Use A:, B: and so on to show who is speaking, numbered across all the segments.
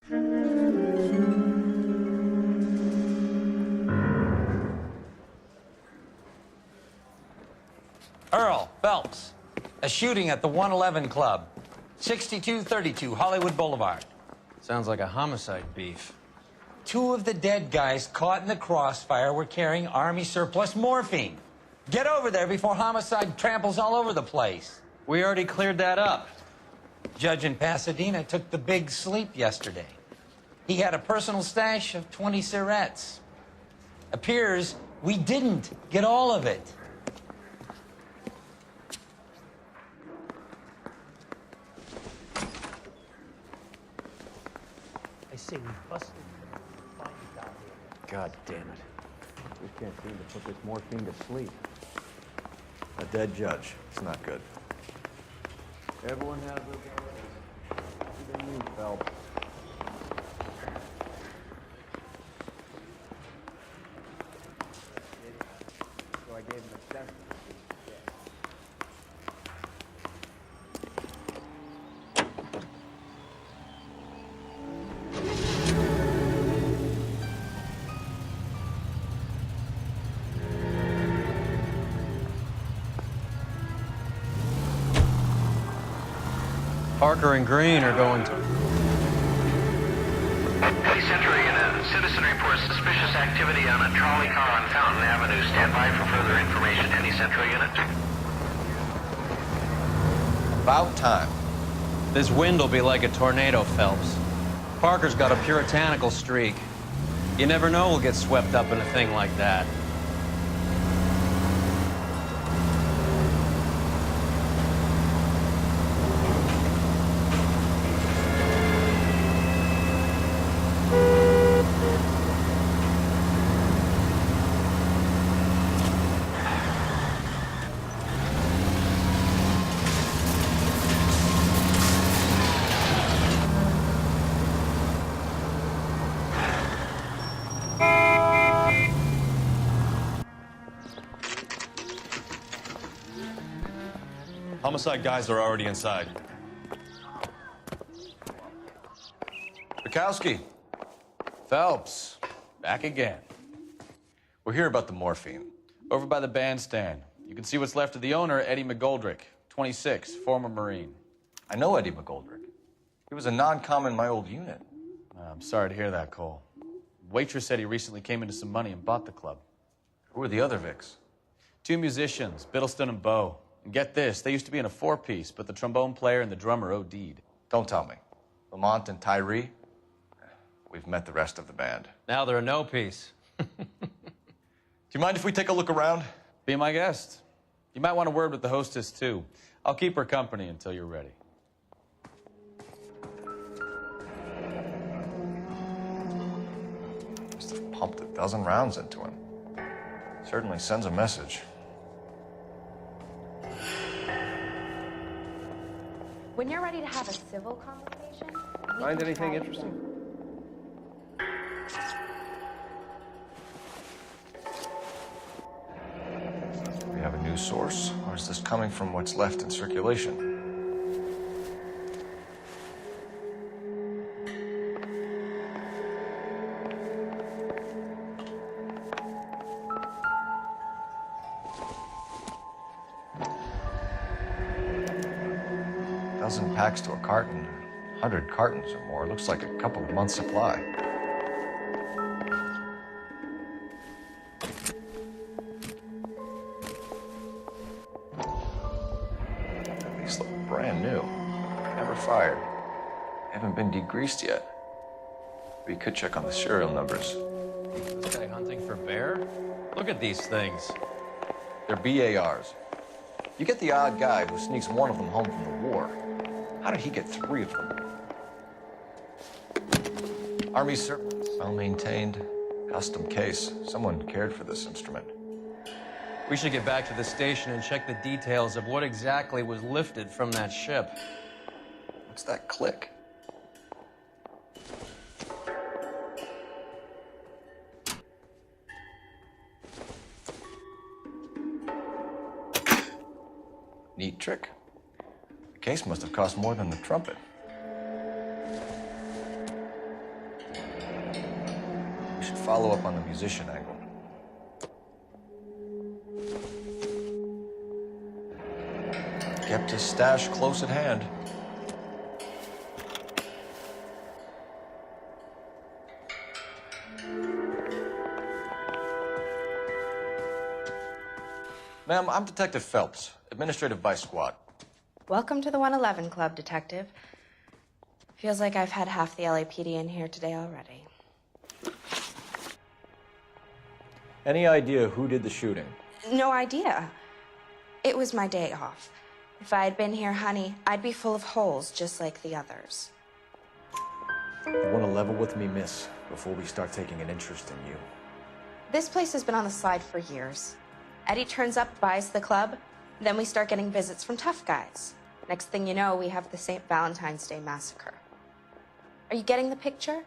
A: Earl Phelps, a shooting at the 111 Club, 6232 Hollywood Boulevard.
B: Sounds like a homicide beef.
A: Two of the dead guys caught in the crossfire were carrying Army surplus morphine. Get over there before homicide tramples all over the place.
B: We already cleared that up.
A: Judge in Pasadena took the big sleep yesterday. He had a personal stash of 20 cigarettes. Appears we didn't get all of it.
C: I say we busted. Find it out here.
B: God damn it.
D: We can't seem to put this morphine to sleep. A dead judge. It's not good. Everyone has their priorities. Even you, Phelps. So I gave him a sentence.
B: Parker and Green are going to...
E: Hey, Century, a citizen reports suspicious activity on a trolley car on Fountain Avenue. Stand by for further information. Any Century unit?
D: About time.
B: This wind will be like a tornado, Phelps. Parker's got a puritanical streak. You never know we'll get swept up in a thing like that.
F: Homicide guys are already inside. Bukowski.
G: Phelps, back again.
F: We're here about the morphine.
G: Over by the bandstand. You can see what's left of the owner, Eddie McGoldrick, 26, former Marine.
F: I know Eddie McGoldrick. He was a non-com in my old unit.
G: I'm sorry to hear that, Cole. Waitress said he recently came into some money and bought the club.
F: Who are the other Vics?
G: Two musicians, Biddleston and Bowe. And get this, they used to be in a four-piece, but the trombone player and the drummer OD'd.
F: Don't tell me. Lamont and Tyree? We've met the rest of the band.
B: Now they're a no-piece.
F: Do you mind if we take a look around?
G: Be my guest. You might want a word with the hostess, too. I'll keep her company until you're ready.
F: Must have pumped a dozen rounds into him. Certainly sends a message.
H: When you're ready to have a civil conversation,
D: Find anything interesting?
F: Do we have a news source, or is this coming from what's left in circulation? Dozen packs to a carton, 100 cartons or more. Looks like a couple of months' supply. These look brand new. Never fired. Haven't been degreased yet. We could check on the serial numbers.
B: This guy hunting for bear? Look at these things.
F: They're BARs. You get the odd guy who sneaks one of them home from the war. How did he get 3 of them? Army surplus, well-maintained, custom case. Someone cared for this instrument.
B: We should get back to the station and check the details of what exactly was lifted from that ship.
F: What's that click? Neat trick. The case must have cost more than the trumpet. follow up on the musician angle. Kept his stash close at hand. Ma'am, I'm Detective Phelps, Administrative Vice Squad.
H: Welcome to the 111 Club, Detective. Feels like I've had half the LAPD in here today already.
D: Any idea who did the shooting?
H: No idea. It was my day off. If I had been here, honey, I'd be full of holes just like the others.
D: You want to level with me, miss, before we start taking an interest in you?
H: This place has been on the slide for years. Eddie turns up, buys the club, then we start getting visits from tough guys. Next thing you know, we have the St. Valentine's Day massacre. Are you getting the picture?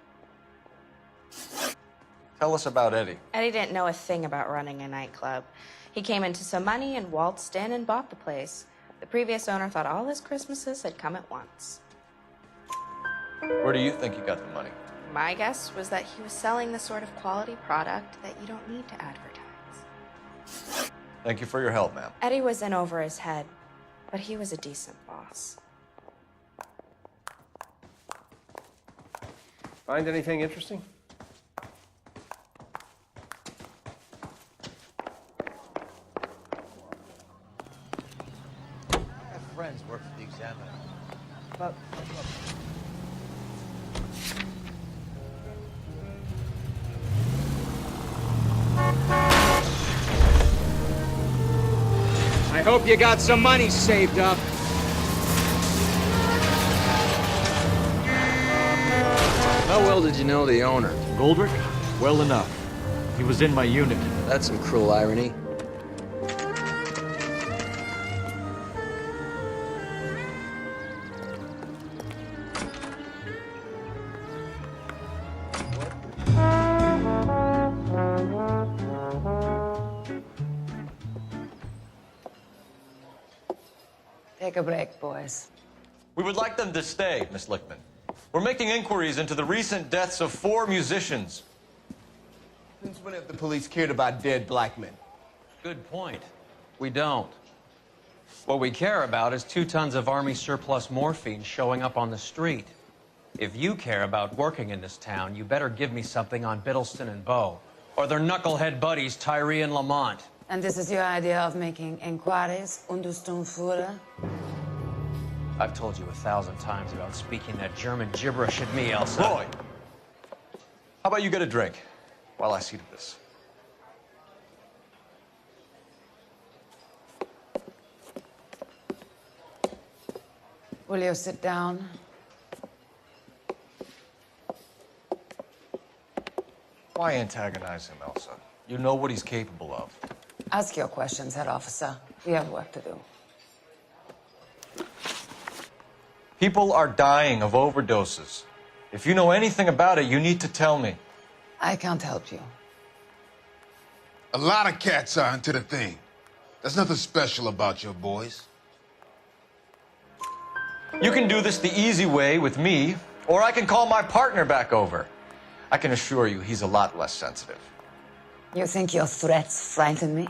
F: Tell us about Eddie.
H: Eddie didn't know a thing about running a nightclub. He came into some money and waltzed in and bought the place. The previous owner thought all his Christmases had come at once.
F: Where do you think he got the money?
H: My guess was that he was selling the sort of quality product that you don't need to advertise.
F: Thank you for your help, ma'am.
H: Eddie was in over his head, but he was a decent boss.
I: Find anything interesting?
C: I have friends work for the Examiner. But
J: I hope you got some money saved up.
K: How well did you know the owner?
D: Goldrick? Well enough. He was in my unit.
K: That's some cruel irony.
L: Take a break, boys.
F: We would like them to stay, Miss Lichtman. We're making inquiries into the recent deaths of 4 musicians.
I: Since when have the police cared about dead black men?
B: Good point. We don't. What we care about is 2 tons of Army surplus morphine showing up on the street. If you care about working in this town, you better give me something on Biddleston and Bow, or their knucklehead buddies Tyree and Lamont.
L: And this is your idea of making inquiries, Untersturmführer?
B: I've told you 1,000 times about speaking that German gibberish at me, Elsa.
F: Roy, how about you get a drink while I see to this?
L: Will you sit down?
F: Why antagonize him, Elsa? You know what he's capable of.
L: Ask your questions, head officer. We have work to do.
F: People are dying of overdoses. If you know anything about it, you need to tell me.
L: I can't help you.
M: A lot of cats are into the thing. There's nothing special about your boys.
F: You can do this the easy way with me, or I can call my partner back over. I can assure you he's a lot less sensitive.
L: You think your threats frighten me?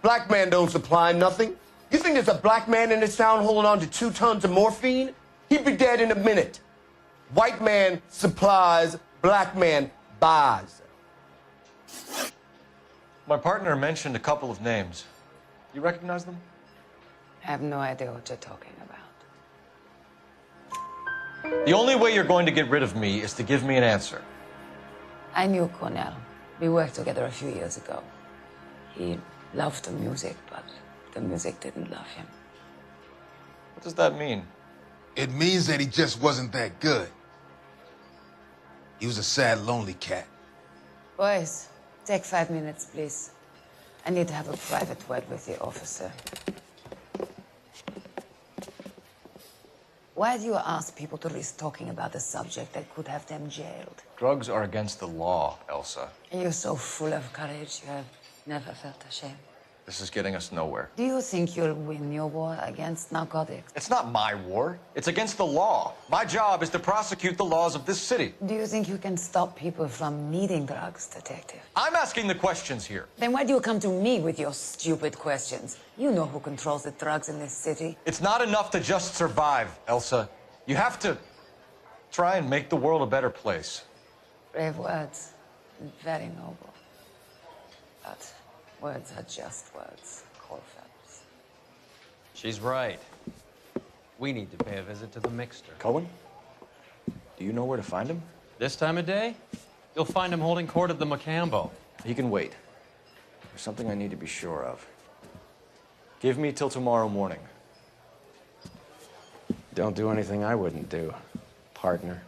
I: Black man don't supply nothing. You think there's a black man in this town holding on to 2 tons of morphine? He'd be dead in a minute. White man supplies, black man buys.
F: My partner mentioned a couple of names. You recognize them?
L: I have no idea what you're talking about.
F: The only way you're going to get rid of me is to give me an answer.
L: I knew Cornell. We worked together a few years ago. He loved the music, but the music didn't love him.
F: What does that mean?
M: It means that he just wasn't that good. He was a sad, lonely cat.
L: Boys, take 5 minutes, please. I need to have a private word with the officer. Why do you ask people to risk talking about a subject that could have them jailed?
F: Drugs are against the law, Elsa.
L: And you're so full of courage, you have never felt ashamed.
F: This is getting us nowhere.
L: Do you think you'll win your war against narcotics?
F: It's not my war. It's against the law. My job is to prosecute the laws of this city.
L: Do you think you can stop people from needing drugs, detective?
F: I'm asking the questions here.
L: Then why do you come to me with your stupid questions? You know who controls the drugs in this city.
F: It's not enough to just survive, Elsa. You have to try and make the world a better place.
L: Brave words. Very noble. But words are just words, Cole Phelps.
B: She's right. We need to pay a visit to the mixer.
D: Cohen? Do you know where to find him?
B: This time of day, you'll find him holding court at the Macambo.
D: He can wait. There's something I need to be sure of. Give me till tomorrow morning.
K: Don't do anything I wouldn't do, partner.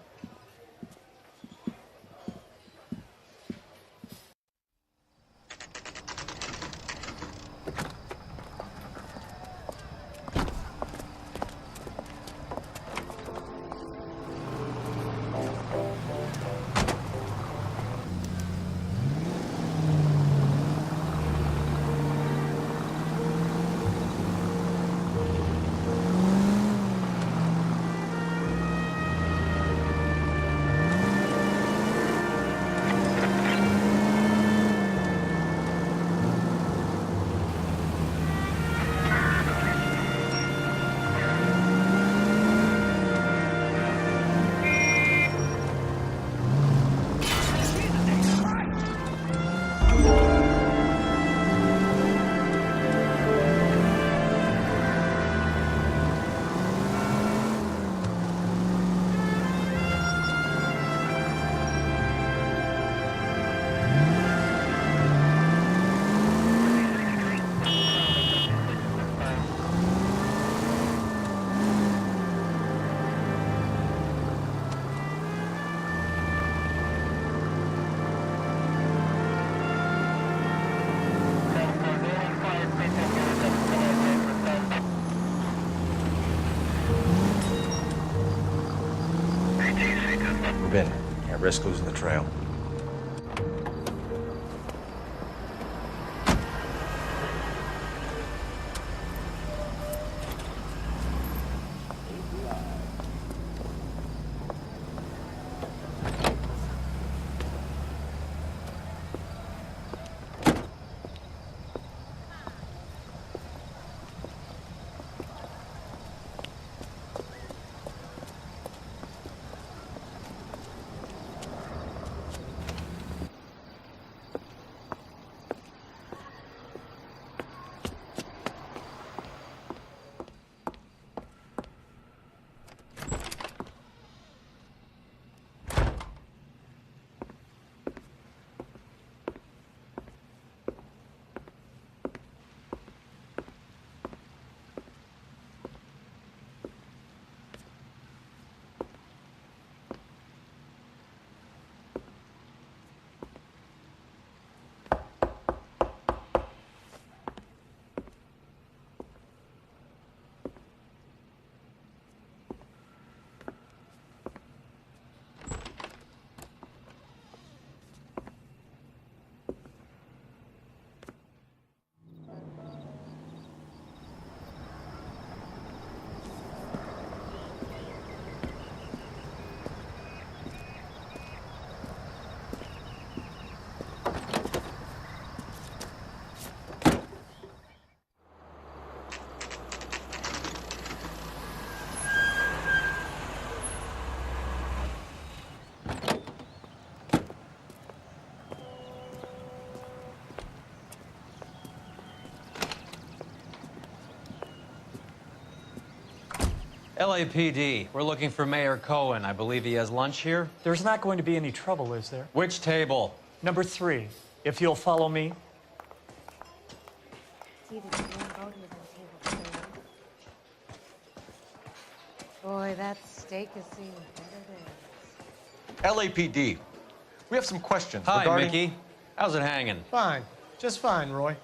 D: Ben, can't risk losing the trail.
B: LAPD, we're looking for Mayor Cohen. I believe he has lunch here.
C: There's not going to be any trouble, is there?
B: Which table?
C: Number 3, if you'll follow me.
N: Boy, that steak is seeing better days.
F: LAPD, we have some questions
B: Hi,
F: regarding...
B: Mickey. How's it hanging?
C: Fine. Just fine, Roy.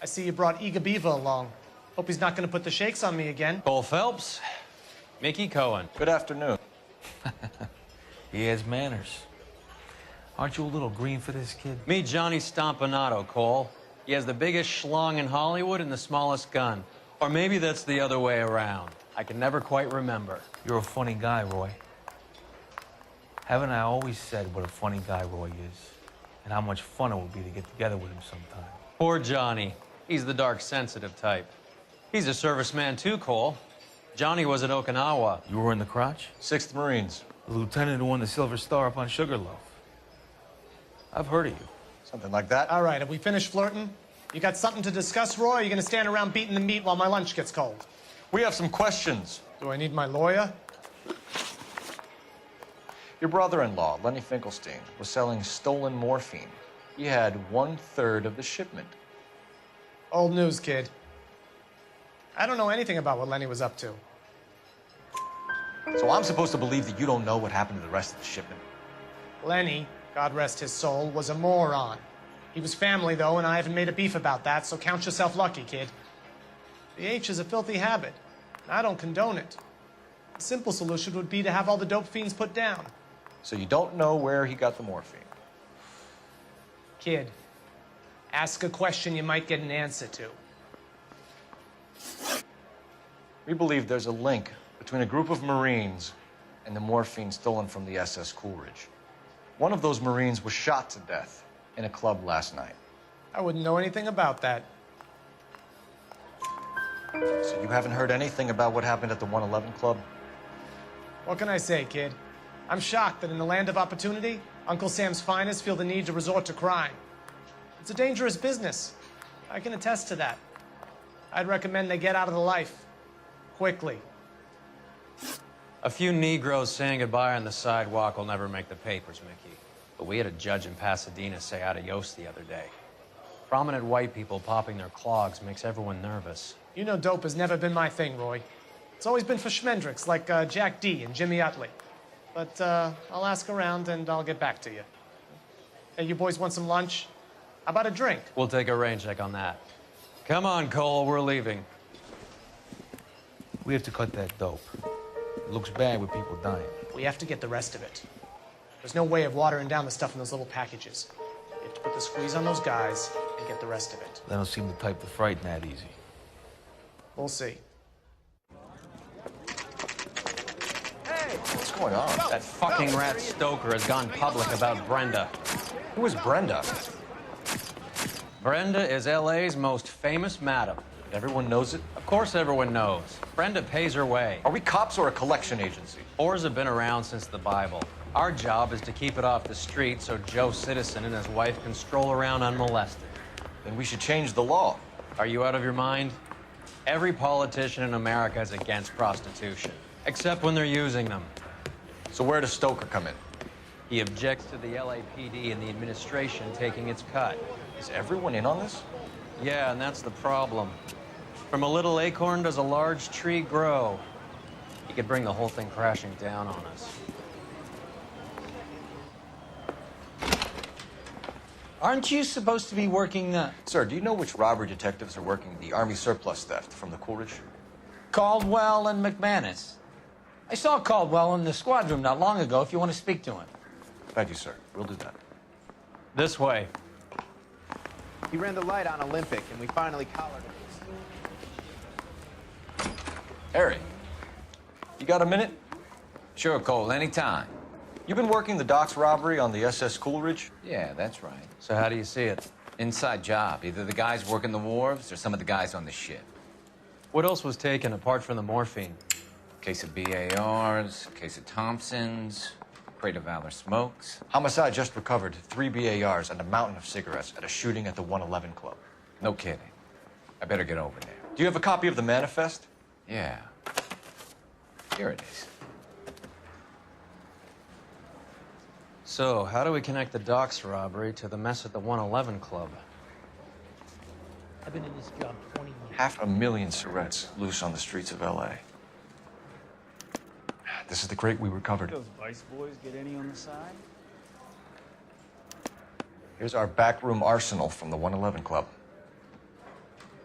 C: I see you brought Iga Beaver along. Hope he's not going to put the shakes on me again.
B: Cole Phelps, Mickey Cohen.
F: Good afternoon.
O: He has manners. Aren't you a little green for this kid?
B: Meet Johnny Stompanato, Cole. He has the biggest schlong in Hollywood and the smallest gun. Or maybe that's the other way around. I can never quite remember.
O: You're a funny guy, Roy. Haven't I always said what a funny guy Roy is? And how much fun it would be to get together with him sometime.
B: Poor Johnny. He's the dark, sensitive type. He's a serviceman too, Cole. Johnny was at Okinawa.
O: You were in the crotch?
G: 6th Marines.
O: The lieutenant who won the Silver Star up on Sugarloaf. I've heard of you.
G: Something like that.
C: All right, have we finished flirting? You got something to discuss, Roy, or are you gonna stand around beating the meat while my lunch gets cold?
G: We have some questions.
C: Do I need my lawyer?
G: Your brother-in-law, Lenny Finkelstein, was selling stolen morphine. He had 1/3 of the shipment.
C: Old news, kid. I don't know anything about what Lenny was up to.
G: So I'm supposed to believe that you don't know what happened to the rest of the shipment?
C: Lenny, God rest his soul, was a moron. He was family, though, and I haven't made a beef about that, so count yourself lucky, kid. The H is a filthy habit, and I don't condone it. The simple solution would be to have all the dope fiends put down.
G: So you don't know where he got the morphine?
C: Kid, ask a question you might get an answer to.
G: We believe there's a link between a group of Marines and the morphine stolen from the SS Coolidge. One of those Marines was shot to death in a club last night.
C: I wouldn't know anything about that.
G: So you haven't heard anything about what happened at the 111 Club?
C: What can I say, kid? I'm shocked that in the land of opportunity, Uncle Sam's finest feel the need to resort to crime. It's a dangerous business. I can attest to that. I'd recommend they get out of the life. Quickly.
B: A few Negroes saying goodbye on the sidewalk will never make the papers, Mickey. But we had a judge in Pasadena say adios the other day. Prominent white people popping their clogs makes everyone nervous.
C: You know dope has never been my thing, Roy. It's always been for schmendricks like Jack D. and Jimmy Utley. But I'll ask around and I'll get back to you. Hey, you boys want some lunch? How about a drink?
B: We'll take a rain check on that. Come on, Cole, we're leaving.
O: We have to cut that dope. It looks bad with people dying.
C: We have to get the rest of it. There's no way of watering down the stuff in those little packages. You have to put the squeeze on those guys and get the rest of it.
O: They don't seem the type to frighten that easy.
C: We'll see.
G: What's going on?
B: That fucking rat Stoker has gone public about Brenda.
G: Who is Brenda?
B: Brenda is LA's most famous madam.
G: Everyone knows it?
B: Of course everyone knows. Brenda pays her way.
G: Are we cops or a collection agency?
B: Whores have been around since the Bible. Our job is to keep it off the street so Joe Citizen and his wife can stroll around unmolested.
G: Then we should change the law.
B: Are you out of your mind? Every politician in America is against prostitution, except when they're using them.
G: So where does Stoker come in?
B: He objects to the LAPD and the administration taking its cut.
G: Is everyone in on this?
B: Yeah, and that's the problem. From a little acorn does a large tree grow. He could bring the whole thing crashing down on us.
A: Aren't you supposed to be working the...
G: Sir, do you know which robbery detectives are working the Army surplus theft from the Coolidge?
A: Caldwell and McManus. I saw Caldwell in the squad room not long ago if you want to speak to him.
G: Thank you, sir. We'll do that.
B: This way.
J: He ran the light on Olympic, and we finally collared him.
G: Harry, you got a minute?
O: Sure, Cole, anytime.
G: You've been working the docks robbery on the SS Coolidge?
O: Yeah, that's right.
B: So how do you see it?
O: Inside job. Either the guys working the wharves or some of the guys on the ship.
B: What else was taken apart from the morphine?
O: Case of BARs, case of Thompsons, crate of Valor smokes.
G: Homicide just recovered 3 BARs and a mountain of cigarettes at a shooting at the 111 Club.
O: No kidding. I better get over there.
G: Do you have a copy of the manifest?
O: Yeah. Here it is.
B: So, how do we connect the docks robbery to the mess at the 111 Club?
P: I've been in this job 20 years.
G: 500,000 cigarettes loose on the streets of LA. This is the crate we recovered.
Q: Those Vice boys get any on the side?
G: Here's our backroom arsenal from the 111 Club.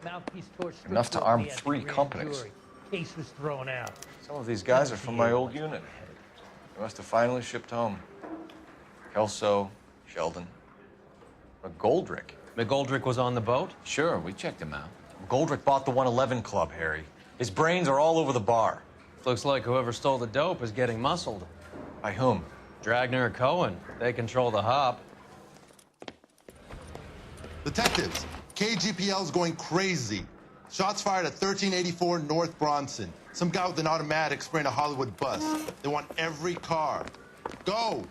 P: Mouthpiece torch.
G: Enough to arm 3 companies.
P: Case was thrown out.
G: Some of these guys are from my old unit. They must have finally shipped home. Kelso, Sheldon, McGoldrick.
B: McGoldrick was on the boat?
F: Sure, we checked him out.
G: McGoldrick bought the 111 Club, Harry. His brains are all over the bar.
B: Looks like whoever stole the dope is getting muscled.
G: By whom?
B: Dragner or Cohen. They control the hop.
R: Detectives, KGPL's going crazy. Shots fired at 1384 North Bronson. Some guy with an automatic spraying a Hollywood bus. They want every car. Go!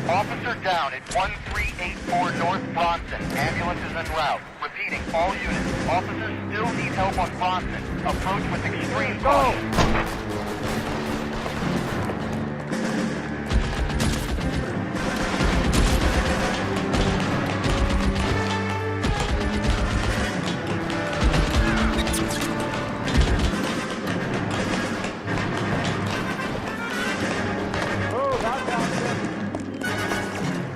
E: Officer down at 1384 North Bronson. Ambulance is en route. Repeating, all units. Officers still need help on Bronson. Approach with extreme caution.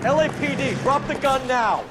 G: LAPD, drop the gun now!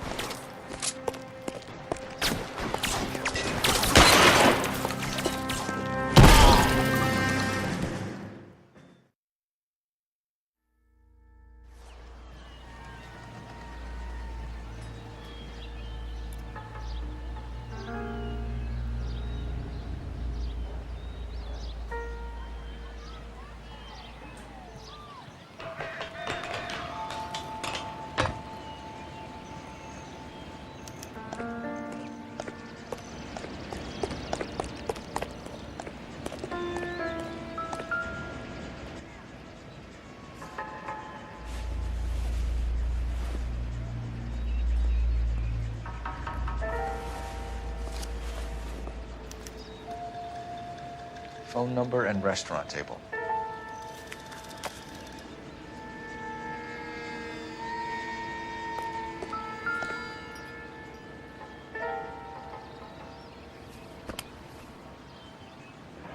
G: Phone number and restaurant table.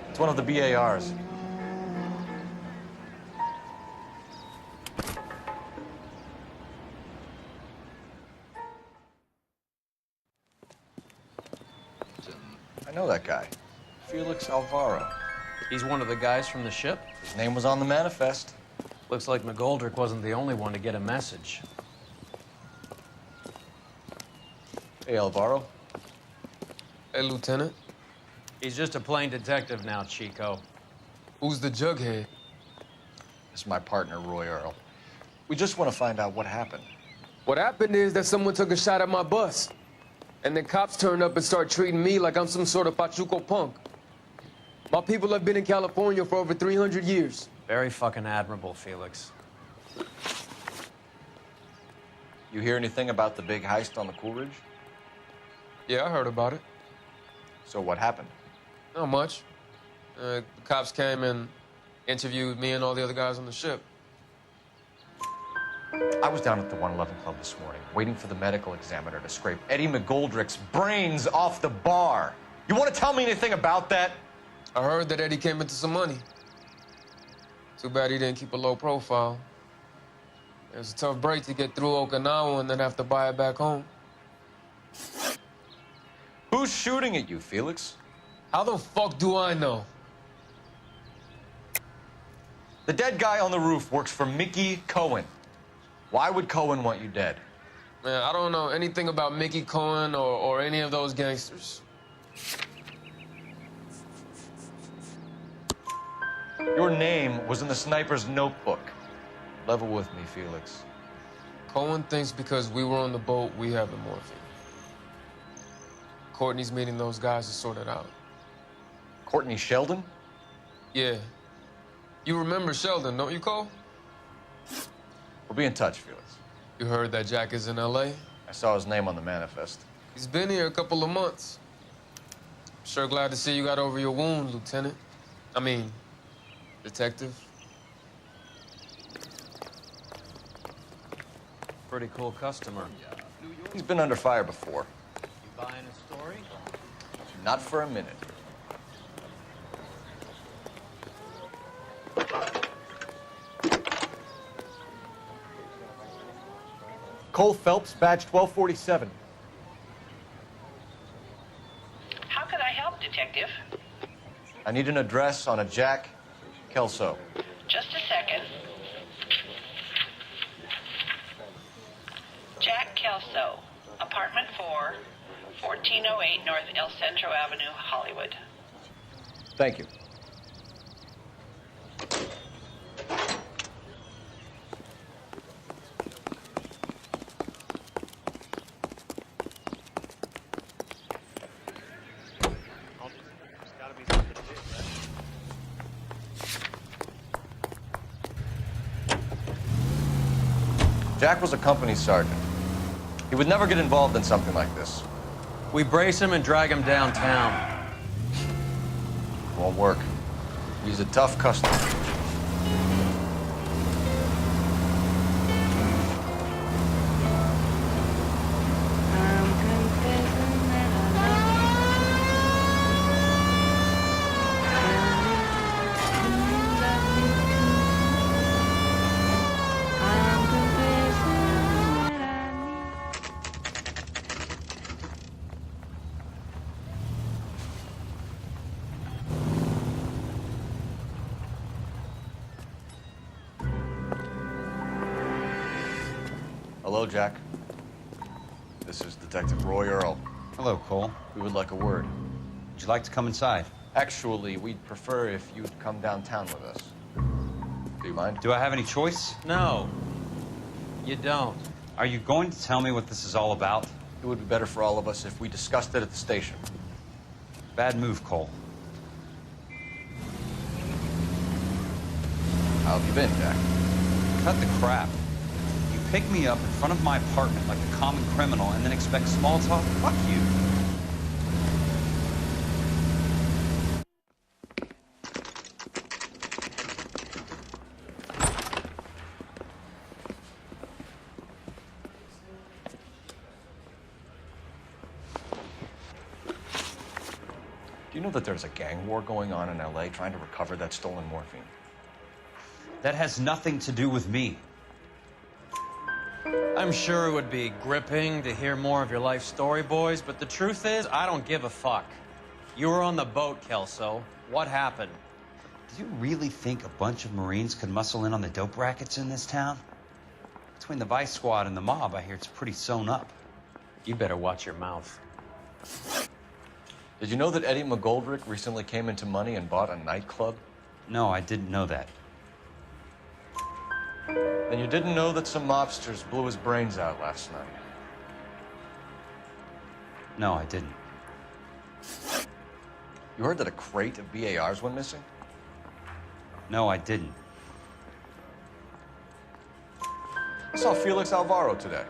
G: It's one of the BARs. I know that guy. Felix Alvaro.
B: He's one of the guys from the ship?
G: His name was on the manifest.
B: Looks like McGoldrick wasn't the only one to get a message.
G: Hey, Alvaro.
S: Hey, Lieutenant.
B: He's just a plain detective now, Chico.
S: Who's the jughead?
G: This is my partner, Roy Earl. We just want to find out what happened.
S: What happened is that someone took a shot at my bus. And then cops turned up and started treating me like I'm some sort of Pachuco punk. My people have been in California for over 300 years.
B: Very fucking admirable, Felix.
G: You hear anything about the big heist on the Coolidge?
S: Yeah, I heard about it.
G: So what happened?
S: Not much. The cops came and interviewed me and all the other guys on the ship.
G: I was down at the 111 Club this morning, waiting for the medical examiner to scrape Eddie McGoldrick's brains off the bar. You want to tell me anything about that?
S: I heard that Eddie came into some money. Too bad he didn't keep a low profile. It was a tough break to get through Okinawa and then have to buy it back home.
G: Who's shooting at you, Felix?
S: How the fuck do I know?
G: The dead guy on the roof works for Mickey Cohen. Why would Cohen want you dead?
S: Man, I don't know anything about Mickey Cohen or any of those gangsters.
G: Your name was in the sniper's notebook. Level with me, Felix.
S: Cohen thinks because we were on the boat, we have the morphine. Courtney's meeting those guys to sort it out.
G: Courtney Sheldon?
S: Yeah. You remember Sheldon, don't you, Cole?
G: We'll be in touch, Felix.
S: You heard that Jack is in L.A.?
G: I saw his name on the manifest.
S: He's been here a couple of months. Sure glad to see you got over your wound, Lieutenant. I mean, Detective.
B: Pretty cool customer.
G: He's been under fire before.
B: You buying a story?
G: Not for a minute. Cole Phelps, badge 1247.
T: How can I help, Detective?
G: I need an address on a Jack Kelso.
T: Just a second. Jack Kelso, apartment 4, 1408 North El Centro Avenue, Hollywood.
G: Thank you. Jack was a company sergeant. He would never get involved in something like this.
B: We brace him and drag him downtown.
G: Won't work. He's a tough customer. Hello, Jack. This is Detective Roy Earl.
U: Hello, Cole.
G: We would like a word.
U: Would you like to come inside?
G: Actually, we'd prefer if you'd come downtown with us. Do you mind?
U: Do I have any choice?
B: No, you don't.
U: Are you going to tell me what this is all about?
G: It would be better for all of us if we discussed it at the station.
U: Bad move, Cole.
G: How have you been, Jack?
U: Cut the crap. You pick me up in front of my apartment like a common criminal and then expect small talk? Fuck you.
G: Do you know that there's a gang war going on in LA trying to recover that stolen morphine?
U: That has nothing to do with me.
B: I'm sure it would be gripping to hear more of your life story, boys, but the truth is, I don't give a fuck. You were on the boat, Kelso. What happened?
U: Do you really think a bunch of Marines could muscle in on the dope rackets in this town? Between the Vice Squad and the mob, I hear it's pretty sewn up.
B: You better watch your mouth.
G: Did you know that Eddie McGoldrick recently came into money and bought a nightclub?
U: No, I didn't know that.
G: Then you didn't know that some mobsters blew his brains out last night?
U: No, I didn't.
G: You heard that a crate of BARs went missing?
U: No, I didn't.
G: I saw Felix Alvaro today.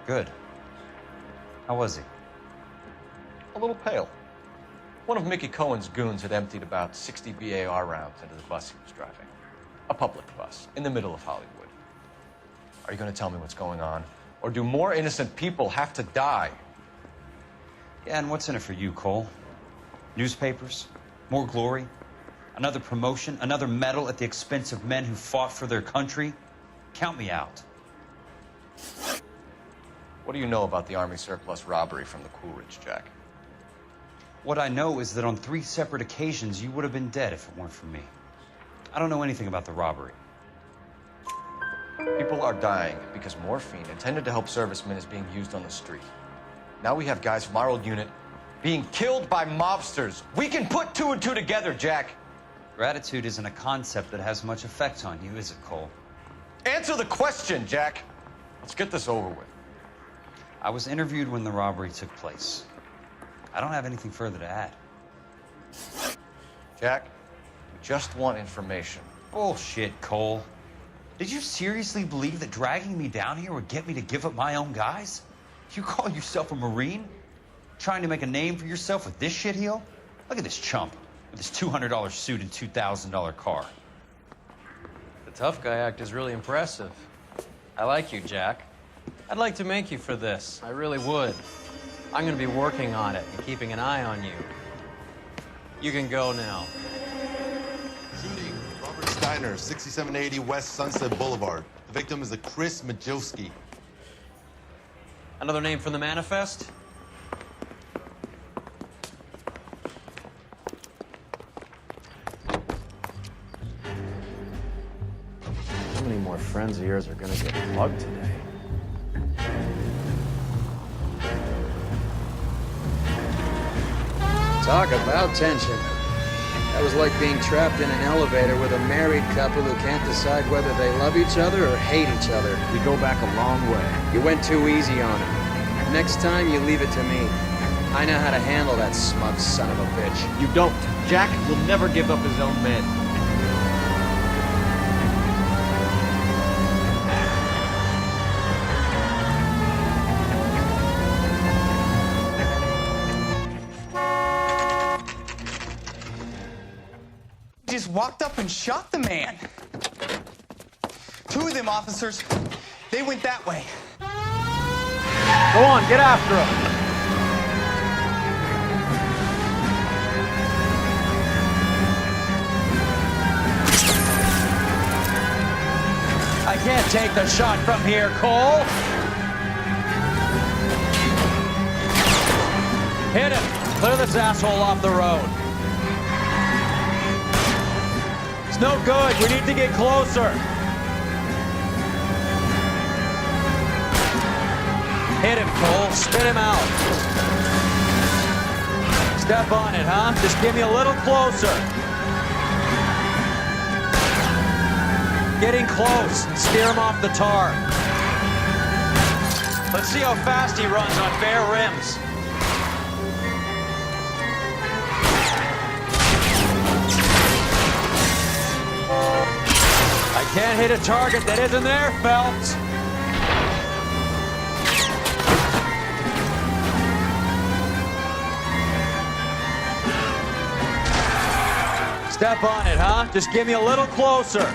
U: Good. How was he?
G: A little pale. One of Mickey Cohen's goons had emptied about 60 BAR rounds into the bus he was driving. A public bus, in the middle of Hollywood. Are you going to tell me what's going on? Or do more innocent people have to die?
U: Yeah, and what's in it for you, Cole? Newspapers? More glory? Another promotion? Another medal at the expense of men who fought for their country? Count me out.
G: What do you know about the Army surplus robbery from the Coolidge, Jack?
U: What I know is that on 3 separate occasions, you would have been dead if it weren't for me. I don't know anything about the robbery.
G: People are dying because morphine intended to help servicemen is being used on the street. Now we have guys from our old unit being killed by mobsters. We can put 2 and 2 together, Jack.
U: Gratitude isn't a concept that has much effect on you, is it, Cole?
G: Answer the question, Jack. Let's get this over with.
U: I was interviewed when the robbery took place. I don't have anything further to add.
G: Jack, we just want information.
U: Bullshit, Cole. Did you seriously believe that dragging me down here would get me to give up my own guys? You call yourself a Marine? Trying to make a name for yourself with this shitheel? Look at this chump with his $200 suit and $2,000 car.
B: The tough guy act is really impressive. I like you, Jack. I'd like to make you for this. I really would. I'm going to be working on it and keeping an eye on you. You can go now.
R: Shooting, Robert Steiner, 6780 West Sunset Boulevard. The victim is a Chris Majowski.
B: Another name from the manifest?
K: How many more friends of yours are gonna get plugged today?
H: Talk about tension. That was like being trapped in an elevator with a married couple who can't decide whether they love each other or hate each other.
K: We go back a long way.
H: You went too easy on him. Next time, you leave it to me. I know how to handle that smug son of a bitch.
K: You don't. Jack will never give up his own men.
V: Just walked up and shot the man. 2 of them officers, they went that way.
K: Go on, get after him.
B: I can't take the shot from here, Cole. Hit him. Clear this asshole off the road. It's no good. We need to get closer. Hit him, Cole. Spit him out. Step on it, huh? Just give me a little closer. Getting close. Steer him off the tar. Let's see how fast he runs on bare rims. I can't hit a target that isn't there, Phelps. Step on it, huh? Just give me a little closer.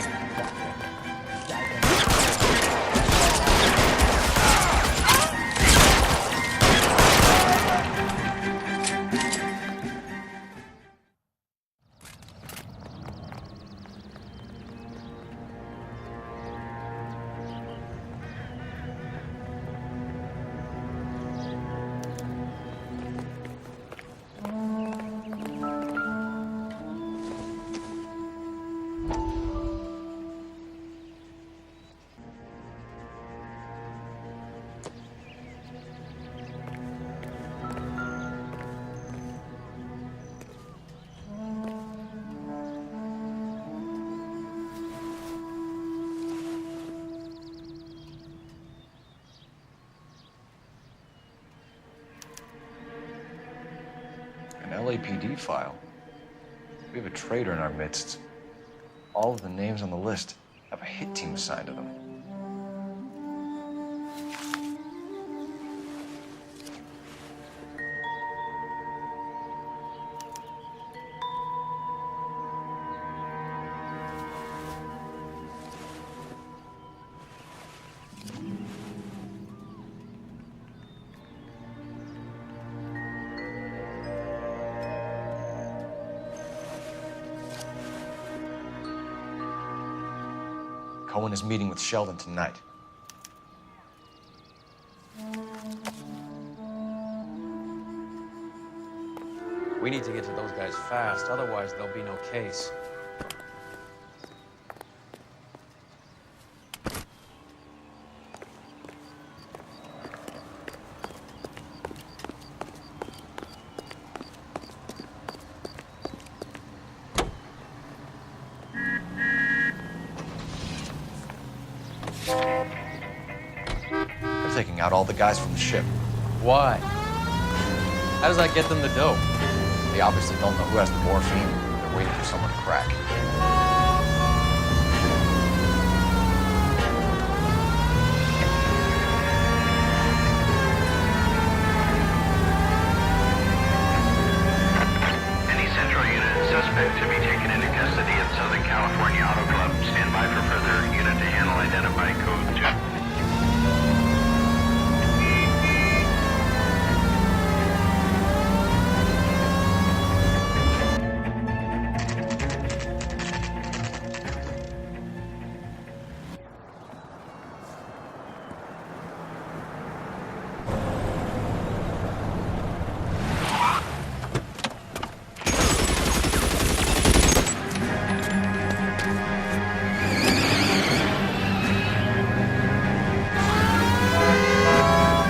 G: LAPD file. We have a traitor in our midst. All of the names on the list have a hit team assigned to them. Cohen is meeting with Sheldon tonight.
B: We need to get to those guys fast, otherwise there'll be no case.
G: They're taking out all the guys from the ship.
B: Why? How does that get them the dope?
G: They obviously don't know who has the morphine. They're waiting for someone to crack.
E: Any Central unit suspect to be taken into custody at Southern California Auto Club. Stand by for further unit to handle identifying code 2.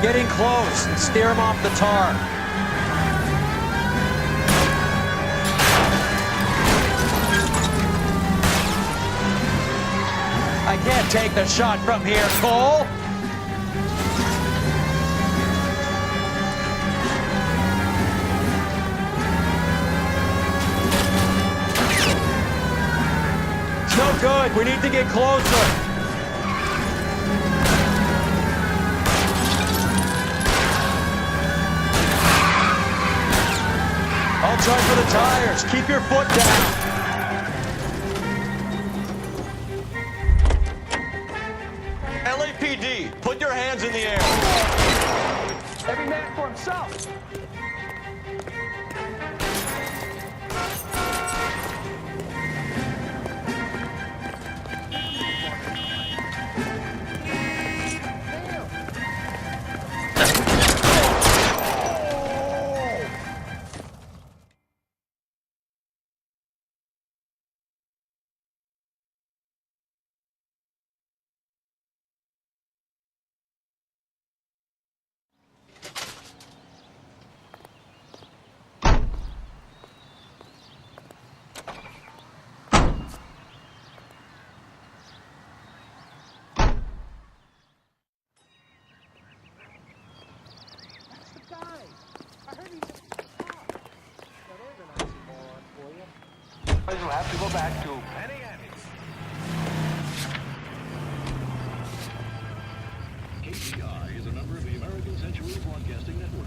B: Getting close and steer him off the tar. I can't take the shot from here, Cole. It's no good. We need to get closer. I'll try for the tires. Keep your foot down.
G: LAPD, put your hands in the air.
S: Every man for himself.
E: You'll have to go back to Penny Annie's.
I: KCR is a member of the American Century Broadcasting Network.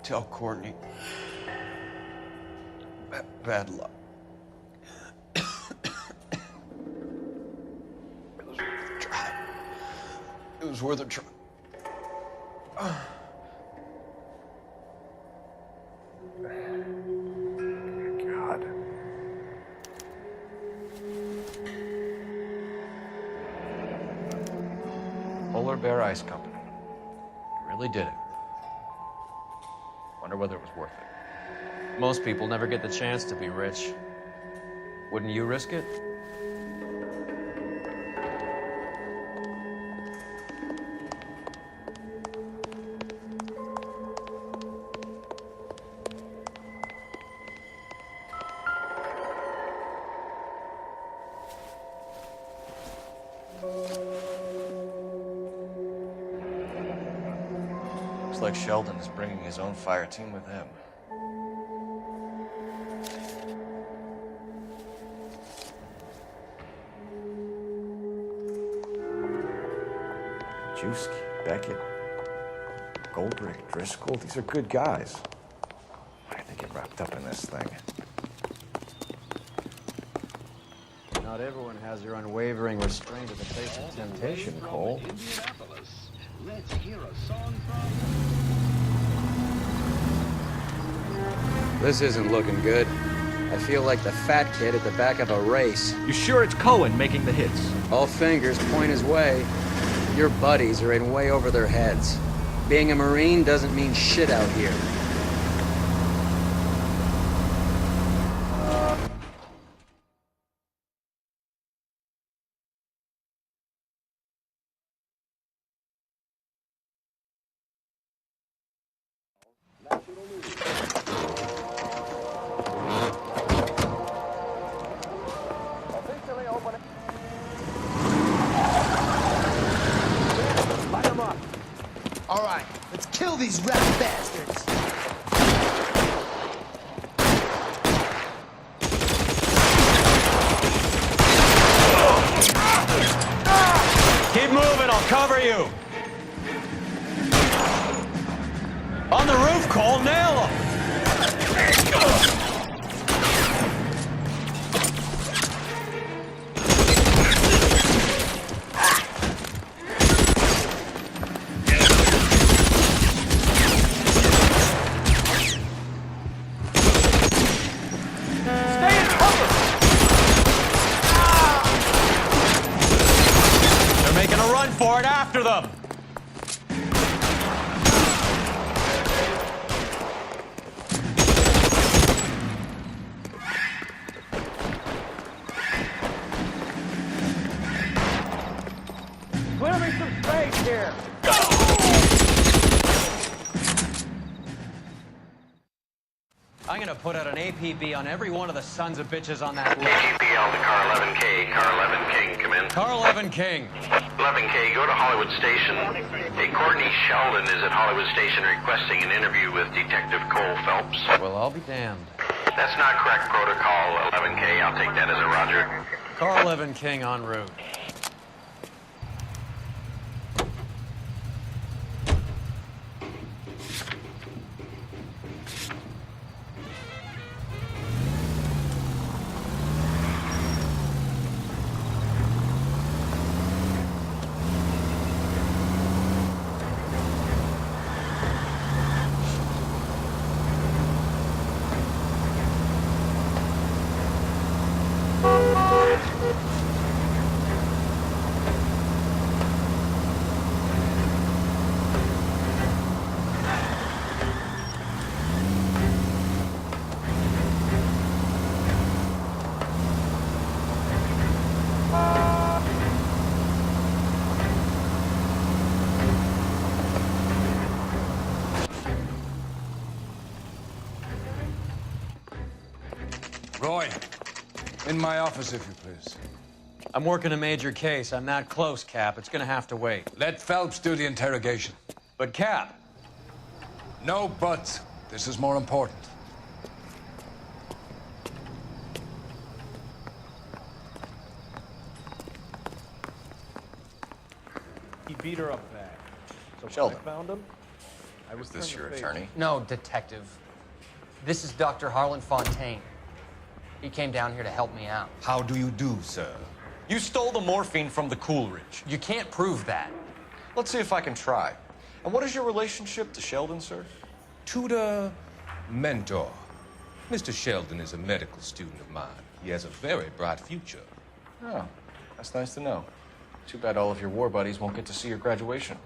U: Tell Courtney. Bad luck. It was worth a try.
D: God.
F: Polar Bear Ice Company. You really did it. Wonder whether it was worth it.
B: Most people never get the chance to be rich. Wouldn't you risk it?
F: Looks like Sheldon is bringing his own fire team with him.
D: Juski, Beckett, Goldrick, Driscoll, these are good guys. Why did they get wrapped up in this thing?
K: Not everyone has your unwavering restraint at the face of temptation, Cole.
I: Let's hear a song from...
H: This isn't looking good. I feel like the fat kid at the back of a race.
L: You sure it's Cohen making the hits?
H: All fingers point his way. Your buddies are in way over their heads. Being a Marine doesn't mean shit out here.
C: All right, let's kill these rat bastards.
B: Keep moving, I'll cover you. On the roof, Cole, nail him. For it after them!
L: Clear me some space here!
B: I'm gonna put out an APB on every one of the sons of bitches on that list.
E: GPL to car 11K. Car 11 King, come in.
B: Car 11 King.
E: 11K, go to Hollywood Station. Hey, Courtney Sheldon is at Hollywood Station requesting an interview with Detective Cole Phelps.
B: Well, I'll be damned.
E: That's not correct protocol, 11K. I'll take that as a roger.
B: Car 11 King en route.
M: Roy, in my office, if you please.
B: I'm working a major case. I'm not close, Cap. It's gonna have to wait.
M: Let Phelps do the interrogation.
B: But, Cap.
M: No buts. This is more important.
J: He beat her up bad. So
F: Sheldon.
J: I found him?
F: Is this your attorney?
A: No, detective. This is Dr. Harlan Fontaine. He came down here to help me out.
G: How do you do, sir? You stole the morphine from the Coolidge.
A: You can't prove that.
G: Let's see if I can try. And what is your relationship to Sheldon, sir?
N: Tutor, mentor. Mr. Sheldon is a medical student of mine. He has a very bright future.
F: Oh, that's nice to know. Too bad all of your war buddies won't get to see your graduation.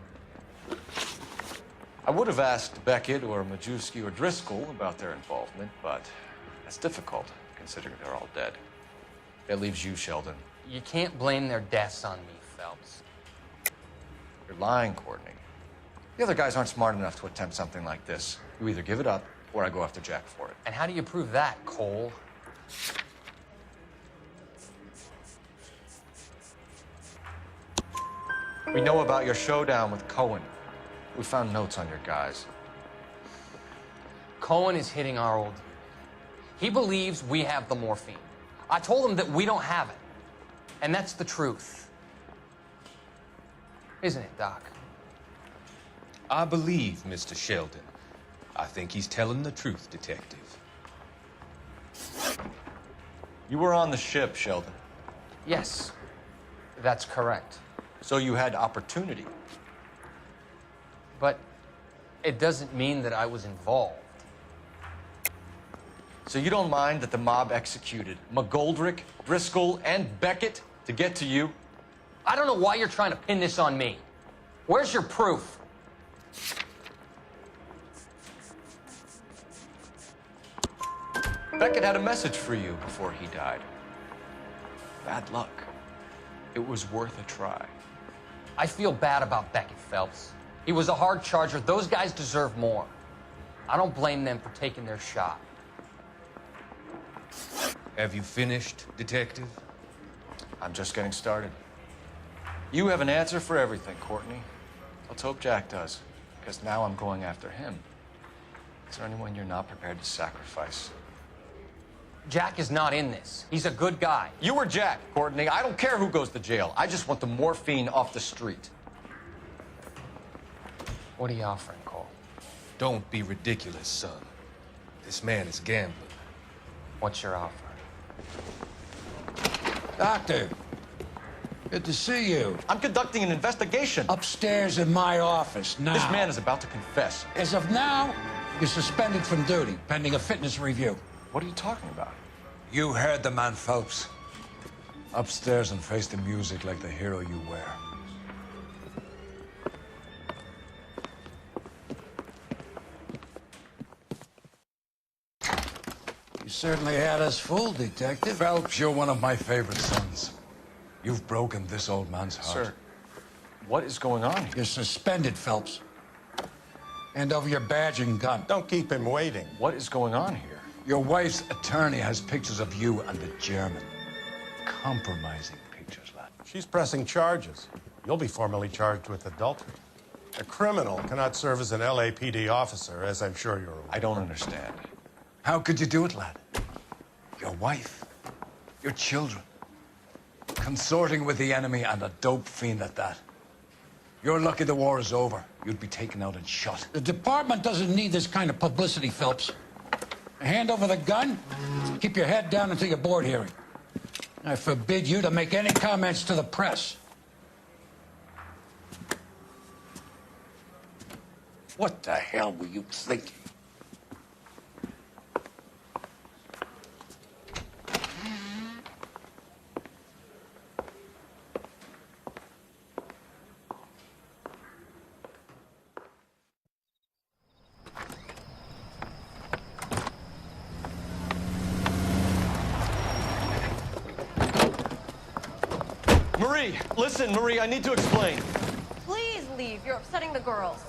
F: I would have asked Beckett or Majewski or Driscoll about their involvement, but that's difficult, considering they're all dead. That leaves you, Sheldon.
A: You can't blame their deaths on me, Phelps.
F: You're lying, Courtney. The other guys aren't smart enough to attempt something like this. You either give it up, or I go after Jack for it.
A: And how do you prove that, Cole?
F: We know about your showdown with Cohen. We found notes on your guys.
A: Cohen is hitting our old unit. He believes we have the morphine. I told him that we don't have it. And that's the truth. Isn't it, Doc?
N: I believe Mr. Sheldon. I think he's telling the truth, Detective.
F: You were on the ship, Sheldon.
A: Yes, that's correct.
F: So you had opportunity.
A: But it doesn't mean that I was involved.
F: So you don't mind that the mob executed McGoldrick, Driscoll, and Beckett to get to you?
A: I don't know why you're trying to pin this on me. Where's your proof?
F: Beckett had a message for you before he died. Bad luck. It was worth a try.
A: I feel bad about Beckett, Phelps. He was a hard charger. Those guys deserve more. I don't blame them for taking their shot.
N: Have you finished, Detective?
F: I'm just getting started. You have an answer for everything, Courtney. Let's hope Jack does, because now I'm going after him. Is there anyone you're not prepared to sacrifice?
A: Jack is not in this. He's a good guy.
F: You or Jack, Courtney. I don't care who goes to jail. I just want the morphine off the street.
A: What are you offering, Cole?
N: Don't be ridiculous, son. This man is gambling.
A: What's your offer?
M: Doctor, good to see you.
F: I'm conducting an investigation.
M: Upstairs in my office now.
F: This man is about to confess.
M: As of now, you're suspended from duty, pending a fitness review.
F: What are you talking about?
M: You heard the man, Phelps. Upstairs and face the music like the hero you were. You certainly had us fooled, Detective. Phelps, you're one of my favorite sons. You've broken this old man's heart.
F: Sir, what is going on here?
M: You're suspended, Phelps. Hand over your badge and gun.
W: Don't keep him waiting.
F: What is going on here?
M: Your wife's attorney has pictures of you and the German. Compromising pictures, lad.
W: She's pressing charges. You'll be formally charged with adultery. A criminal cannot serve as an LAPD officer, as I'm sure you're aware.
F: I don't understand.
M: How could you do it, lad? Your wife, your children, consorting with the enemy and a dope fiend at that. You're lucky the war is over. You'd be taken out and shot. The department doesn't need this kind of publicity, Phelps. Hand over the gun, keep your head down until your board hearing. I forbid you to make any comments to the press. What the hell were you thinking?
F: Marie, listen, Marie, I need to explain.
X: Please leave. You're upsetting the girls.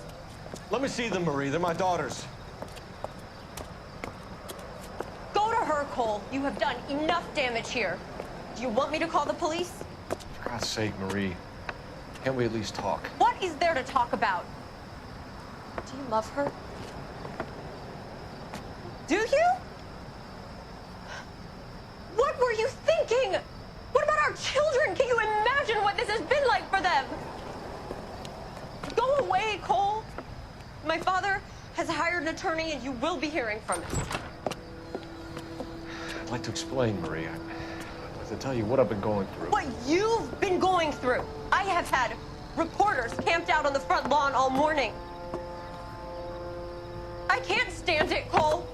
F: Let me see them, Marie. They're my daughters.
X: Go to her, Cole. You have done enough damage here. Do you want me to call the police?
F: For God's sake, Marie. Can't we at least talk?
X: What is there to talk about? Do you love her? Do you? What were you thinking? What about our children? Can you imagine what this has been like for them? Go away, Cole. My My father has hired an attorney, and you will be hearing from him.
D: I'd like to explain, Marie. I'd like to tell you what I've been going through.
X: What you've been going through. I have had reporters camped out on the front lawn all morning. I can't stand it, Cole.